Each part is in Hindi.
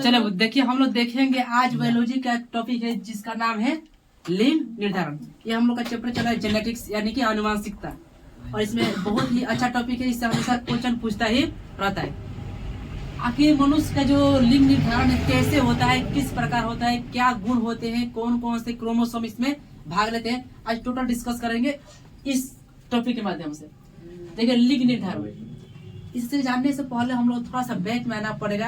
चलो देखिए, हम लोग देखेंगे आज बायोलॉजी का टॉपिक है जिसका नाम है लिंग निर्धारण। ये हम लोग का चैप्टर चला है जेनेटिक्स यानी कि आनुवांशिकता, और इसमें बहुत ही अच्छा टॉपिक है। इससे हमेशा क्वेश्चन पूछता ही रहता है। आखिर मनुष्य का जो लिंग निर्धारण कैसे होता है, किस प्रकार होता है, क्या गुण होते हैं, कौन कौन से क्रोमोसोम इसमें भाग लेते हैं, आज टोटल डिस्कस करेंगे इस टॉपिक के माध्यम से। देखिए लिंग निर्धारण, इससे जानने से पहले हम लोग थोड़ा सा बैक में आना पड़ेगा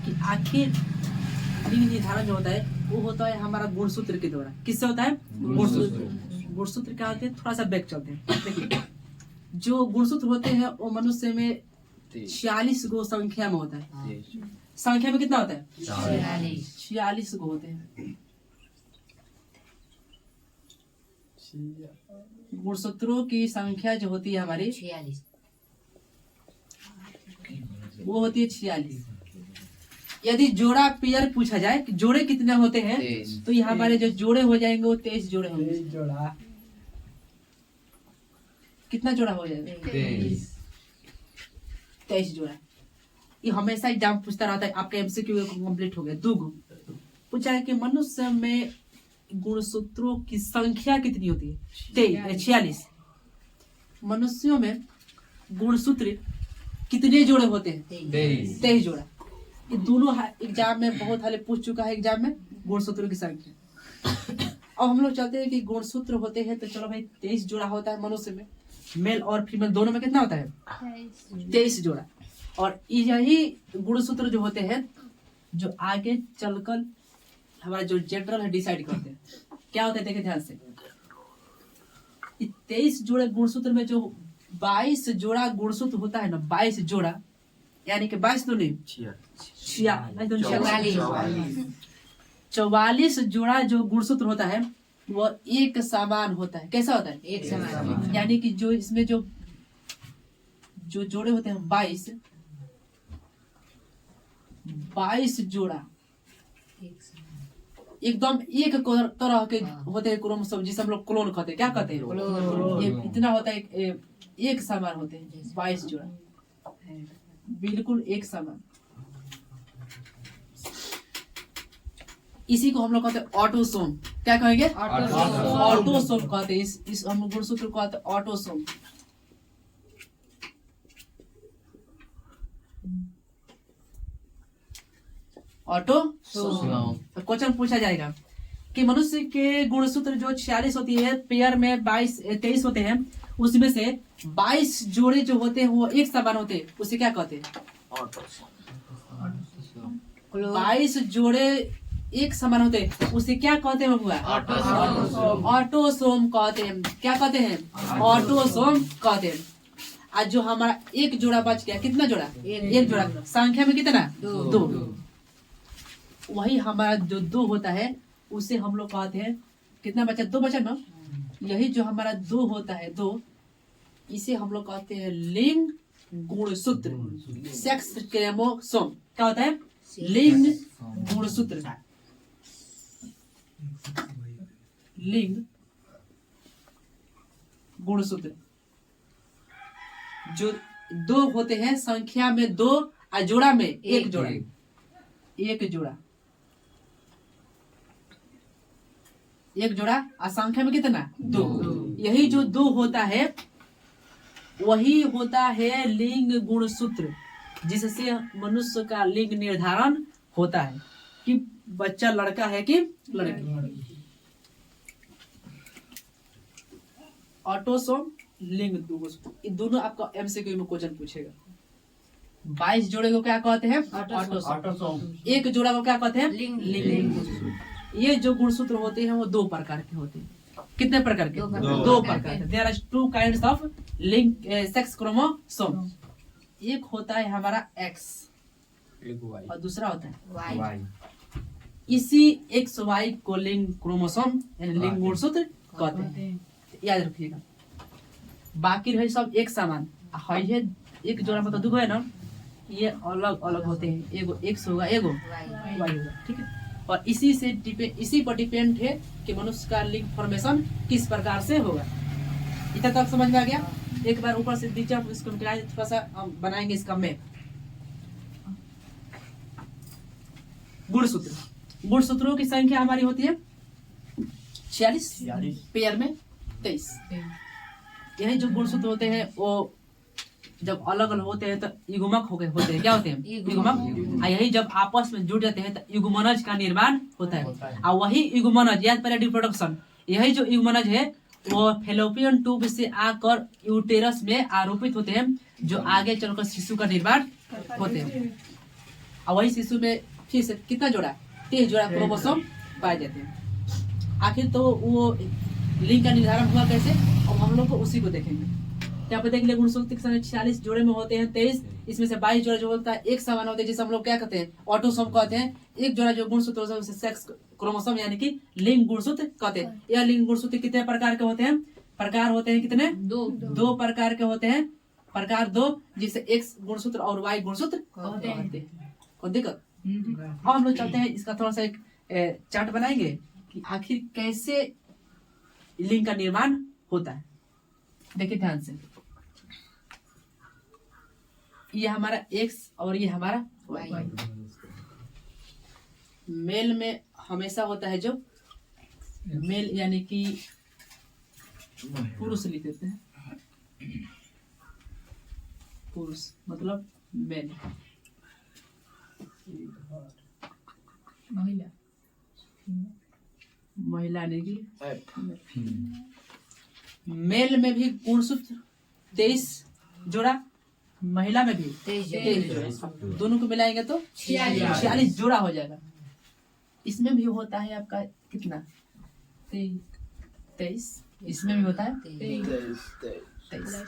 कि आखिर लिंग निर्धारण जो होता है वो होता है हमारा गुणसूत्र के द्वारा। किससे होता है? गुणसूत्र। गुणसूत्र क्या होते हैं, थोड़ा सा बैक चलते हैं। देखिए जो गुणसूत्र होते हैं वो मनुष्य में 46 गो संख्या में होता है। संख्या में कितना होता है? 46 गो होते हैं। गुणसूत्रों की संख्या जो होती है हमारी 46, वो होती है 46। यदि जोड़ा पेयर पूछा जाए कि जोड़े कितने होते हैं, तो ये हमारे जो जोड़े हो जाएंगे वो 23 जोड़े होंगे। कितना जोड़ा हो जाएगा? 23 जोड़ा। ये हमेशा एग्जाम पूछता रहता है। आपका एमसीक्यू कंप्लीट हो गया। 2 पूछा है कि मनुष्य में गुणसूत्रों की संख्या कितनी होती है? 46। मनुष्यों में गुणसूत्र कितने जोड़े होते हैं? 23 जोड़ा। ये दोनों एग्जाम में बहुत हाल पूछ चुका है एग्जाम में गुणसूत्रों की संख्या। अब हम लोग चाहते हैं कि गुणसूत्र होते हैं तो चलो भाई 23 जोड़ा होता है मनुष्य में। मेल और फीमेल दोनों में कितना होता है? 23 जोड़ा। और यही गुणसूत्र जो होते हैं जो आगे चलकर हमारा जो जेंडर है डिसाइड करते हैं। क्या होता है देखिए ध्यान से। 23 जोड़े गुणसूत्र में जो 22 जोड़ा गुणसूत्र होता है ना, 22 जोड़ा यानी कि 22 तो नहीं 44 जोड़ा जो गुणसूत्र होता है वो एक समान होता है। कैसा होता है? एक समान। यानी कि जो इसमें जो जोड़े होते हैं 22 जोड़ा एकदम एक तरह के होते हैं क्रोमोसोम, जिसे हम लोग क्लोन कहते हैं। क्या कहते हैं? ये इतना होता है, एक समान होते हैं 22 जोड़ा, बिल्कुल एक समान। इसी को हम लोग कहते हैं ऑटोसोम। क्या कहेंगे? ऑटोसोम कहते हैं। इस हम गुणसूत्र को कहते हैं ऑटोसोम। ऑटोसोम। क्वेश्चन पूछा जाएगा कि मनुष्य के गुणसूत्र जो 46 होती है, पेयर में 23 होते हैं, उसमें से 22 जोड़े जो होते हैं वो एक समान होते हैं। उसे क्या कहते हैं? 22 जोड़े एक समान होते हैं, उसे क्या कहते हैं? ऑटोसोम कहते हैं। क्या कहते हैं? ऑटोसोम कहते हैं। आज जो हमारा एक जोड़ा बच गया, कितना जोड़ा? एक जोड़ा। संख्या में कितना? 2। वही हमारा जो 2 होता है उसे हम लोग कहते हैं, कितना बचा? 2 बचा ना। यही जो हमारा 2 होता है, 2, इसे हम लोग कहते हैं लिंग गुणसूत्र, सेक्स क्रोमोसोम। क्या होता है? लिंग गुणसूत्र। लिंग गुणसूत्र जो 2 होते हैं, संख्या में 2 और जोड़ा में एक जोड़ा। एक जोड़ा, एक जोड़ा और संख्या में कितना? 2। यही जो 2 होता है वही होता है लिंग गुणसूत्र, जिससे मनुष्य का लिंग निर्धारण होता है कि बच्चा लड़का है कि लड़की। ऑटोसोम, लिंग गुणसूत्र, ये दोनों आपका एमसीक्यू में क्वेश्चन पूछेगा। 22 जोड़े को क्या कहते हैं? ऑटोसोम। एक जोड़ा को क्या कहते हैं? लिंग। ये जो गुणसूत्र होते हैं वो 2 प्रकार के होते हैं। कितने प्रकार के? 2 प्रकार के। There are 2 kinds of link sex chromosome. एक होता है हमारा X और दूसरा होता है Y। इसी XY को लिंग क्रोमोसोम यानी लिंग गुणसूत्र कहते हैं। याद रखिएगा। बाकी रहे सब एक समान है। एक जोड़ा मतलब 2 है ना, ये अलग अलग होते हैं। एगो X होगा, एगो Y होगा। ठीक है। और इसी पर डिपेंड है कि मनुष्य का लिंग फॉर्मेशन किस प्रकार से होगा। इतना तक समझ में आ गया? एक बार ऊपर से नीचे इसको मिटाएं, थोड़ा सा हम बनाएंगे इसका मैप। गुणसूत्र। गुणसूत्रों की संख्या हमारी होती है 46, पेयर में 23। यही जो गुणसूत्र होते हैं वो जब अलग अलग होते हैं तो युग्मक होते हैं। क्या होते हैं? युग्मक। यही जब आपस में जुड़ जाते हैं तो युग्मनज का निर्माण होता है। और वही युग्मनज याद पहले रिप्रोडक्शन, यही जो युग्मनज है वो फेलोपियन ट्यूब से आकर यूटेरस में आरोपित होते हैं, जो आगे चलकर शिशु का निर्माण होते हैं। और वही शिशु में फिर से कितना जोड़ा? 23 जोड़ा क्रोमोसोम पाए जाते हैं। आखिर तो वो लिंग का निर्धारण हुआ कैसे, अब हम लोग को उसी को देखेंगे। यहाँ पे देख लिया गुणसूत्र की संख्या 46 जोड़े में होते हैं 23, इसमें से 22 जोड़ा जो होता है एक समान होते हैं, जिसे हम लोग क्या कहते हैं? ऑटोसोम कहते हैं। एक जोड़ा जो गुणसूत्र होता है उसे सेक्स क्रोमोसोम यानी कि लिंग गुणसूत्र कहते हैं। यह लिंग गुणसूत्र कितने प्रकार के होते हैं? प्रकार होते हैं कितने? दो प्रकार के होते हैं। प्रकार 2, जिसे एक्स गुणसूत्र और वाई गुणसूत्र कहते हैं। कोई दिक्कत? अब हम लोग चलते हैं, इसका थोड़ा सा एक चार्ट बनाएंगे कि आखिर कैसे लिंग का निर्माण होता है। देखिए ध्यान से, ये हमारा एक्स और ये हमारा वाई। मेल में हमेशा होता है जो मेल यानी कि पुरुष लिख देते हैं, पुरुष मतलब मेल। महिला यानी कि मेल में भी गुणसूत्र 23 जोड़ा, महिला में भी 23 जोड़ा, दोनों को मिलाएंगे तो 46 जोड़ा हो जाएगा। इसमें भी होता है आपका कितना? 23। इसमें भी होता है 23।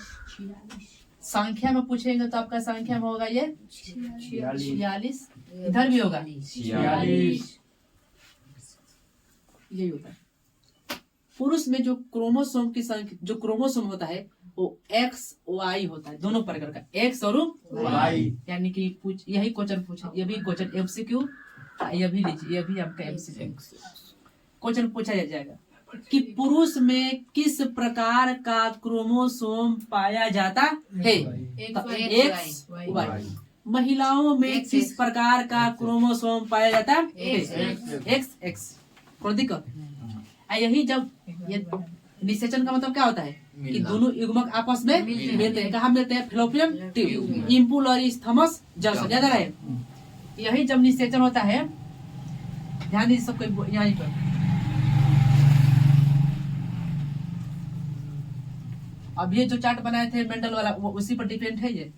संख्या में पूछेंगे तो आपका संख्या में होगा ये 46। इधर भी होगा 46। यही होता है। पुरुष में जो क्रोमोसोम की संख्या, जो क्रोमोसोम होता है वो एक्स वाई होता है, दोनों प्रकार का, एक्स और वाई। यानी कि यही क्वेश्चन पूछे, ये भी क्वेश्चन एमसीक्यू, ये भी लीजिए, ये भी आपका एमसीक्यू क्वेश्चन पूछा जाएगा कि पुरुष में किस प्रकार का क्रोमोसोम पाया जाता है? X Y. महिलाओं में किस प्रकार का क्रोमोसोम पाया जाता है? X X. कोई दिक्कत? यही जब ये निषेचन का मतलब क्या होता है कि दोनों युग्मक आपस में मिलते हैं। कहाँ मिलते हैं? फेलोपियन ट्यूब, इम्पुल और स्थमस जस्ट, ज्यादा रहे। यही जब निषेचन होता है, ध्यान दीजिए सबको यहाँ पर। अब ये जो चार्ट बनाए थे मेंडल वाला, वो उसी पर डिपेंड है। ये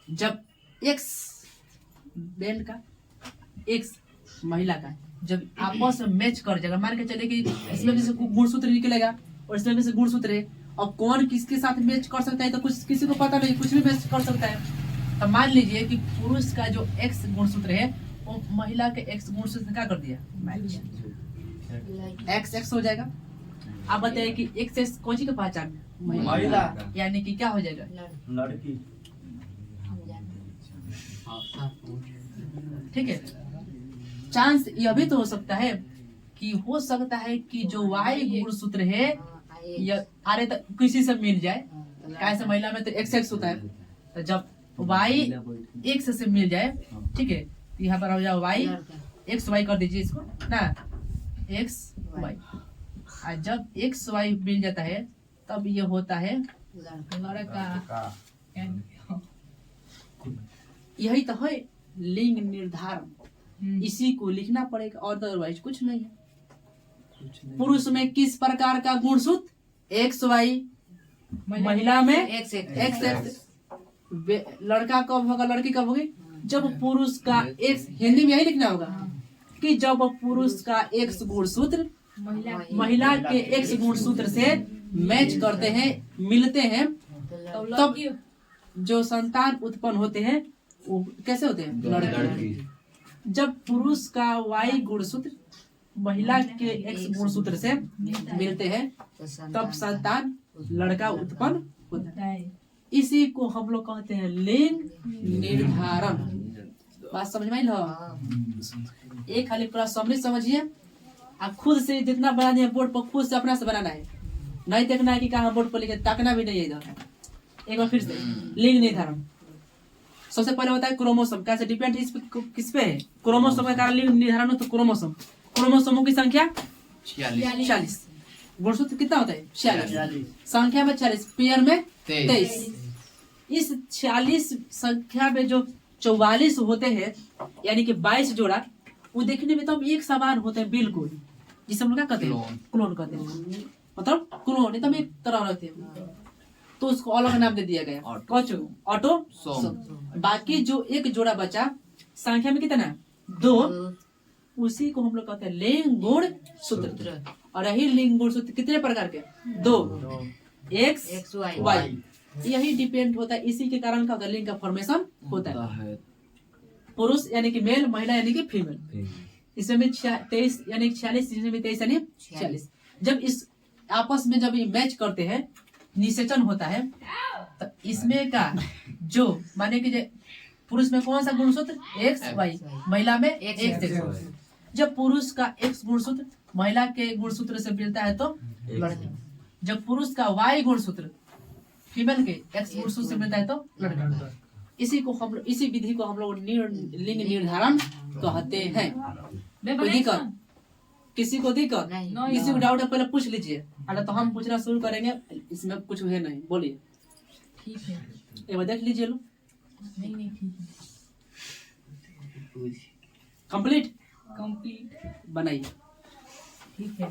जब एक्स बैंड का, एक्स महिला का जब आपस में मैच कर जाएगा, मान के चले कि इसमें भी से गुणसूत्र निकलेगा और इसमें भी से गुणसूत्र है, और कौन किसके साथ मैच कर सकता है तो कुछ किसी को पता नहीं, कुछ भी मैच कर सकता है। तो मान लीजिए कि पुरुष का जो एक्स गुणसूत्र है वो महिला के एक्स गुणसूत्र से क्या कर दिया? एक्स एक्स हो जाएगा। आप बताइए कि एक्स एक्स कौन सी की पहचान? महिला। यानी कि क्या हो जाएगा? लड़की। ठीक है। चांस यह भी तो हो सकता है कि हो सकता है कि जो वाई गुणसूत्र है अरे तो किसी से मिल जाए। कैसे? महिला में तो एक्स एक्स होता है, तो जब वाई एक्स से मिल जाए, ठीक है, यहाँ पर हो जाए वाई एक्स वाई कर दीजिए इसको ना, एक्स वाई। और जब एक्स वाई मिल जाता है तब ये होता है लड़का। यही तो है लिंग निर्धारण। इसी को लिखना पड़ेगा और अदरवाइज कुछ नहीं है। पुरुष में किस प्रकार का गुणसूत्र? X Y. महिला में एक्स एक्स। लड़का कब होगा, लड़की कब होगी? जब पुरुष का एक्स, हिंदी में यही लिखना होगा कि जब पुरुष का एक्स गुणसूत्र महिला के एक्स गुणसूत्र से मैच करते हैं, मिलते हैं, तब जो संतान उत्पन्न होते हैं वो कैसे होते हैं? लड़के। जब पुरुष का वाई गुणसूत्र महिला के एक्स गुणसूत्र से मिलते हैं तब संतान लड़का उत्पन्न होता है। इसी को हम लोग कहते हैं लिंग निर्धारण। बात समझ में लो? एक खाली पूरा समझ समझिए। आप खुद से जितना बना दिए बोर्ड पर, खुद से अपना से बनाना है, नहीं देखना है कि कहाँ बोर्ड पर लिखे, ताकना भी नहीं है इधर। एक बार फिर से लिंग निर्धारण। सबसे पहले होता है क्रोमोसोम। कैसे डिपेंड इस किस पे है? क्रोमोसोम के कारण लिंग निर्धारण हो तो क्रोमोसोम। क्रोमोसोमों की संख्या 46। गुणसूत्र कितना होता है? 46। संख्या में 46, पेयर में 23। इस 46 संख्या में जो 44 होते हैं यानी कि 22 जोड़ा, वो देखने में तो हम एक समान होते हैं बिल्कुल, जिसे हम लोग क्या कहते हैं? क्लोन कहते हैं। मतलब क्लोन एकदम एक तरह रहते हैं, तो उसको अलग नाम दे दिया गया ऑटोसोम। बाकी जो एक जोड़ा बचा संख्या में कितना? 2, उसी को हम लोग कहते हैं लिंग गुण सूत्र। और यही लिंग गुण सूत्र कितने प्रकार के? 2, एक्स वाई। यही डिपेंड होता है, इसी के कारण का लिंग का फॉर्मेशन होता है। पुरुष यानी कि मेल, महिला यानी कि फीमेल। इसमें 23 यानी 46, इसमें 23 यानी 46। जब इस आपस में जब ये मैच करते हैं, निषेचन होता है, तो इसमें का जो माने कि पुरुष में कौन सा गुणसूत्र? एक्स वाई, महिला में एक्स। जब पुरुष का एक्स गुणसूत्र महिला के गुणसूत्र से मिलता है तो लड़की। जब पुरुष का वाई गुणसूत्र फीमेल के एक्स गुणसूत्र से मिलता है तो लड़का। इसी विधि को हम लोग लिंग निर्धारण कहते हैं। कोई दिक्कत? किसी को दिक्कत? किसी को डाउट है पहले पूछ लीजिए, अगर तो हम पूछना शुरू करेंगे, इसमें कुछ है नहीं। बोलिए। ठीक है, एक बार देख लीजिए लो। नहीं ठीक है, कंप्लीट कंप्लीट बनाइए। ठीक है।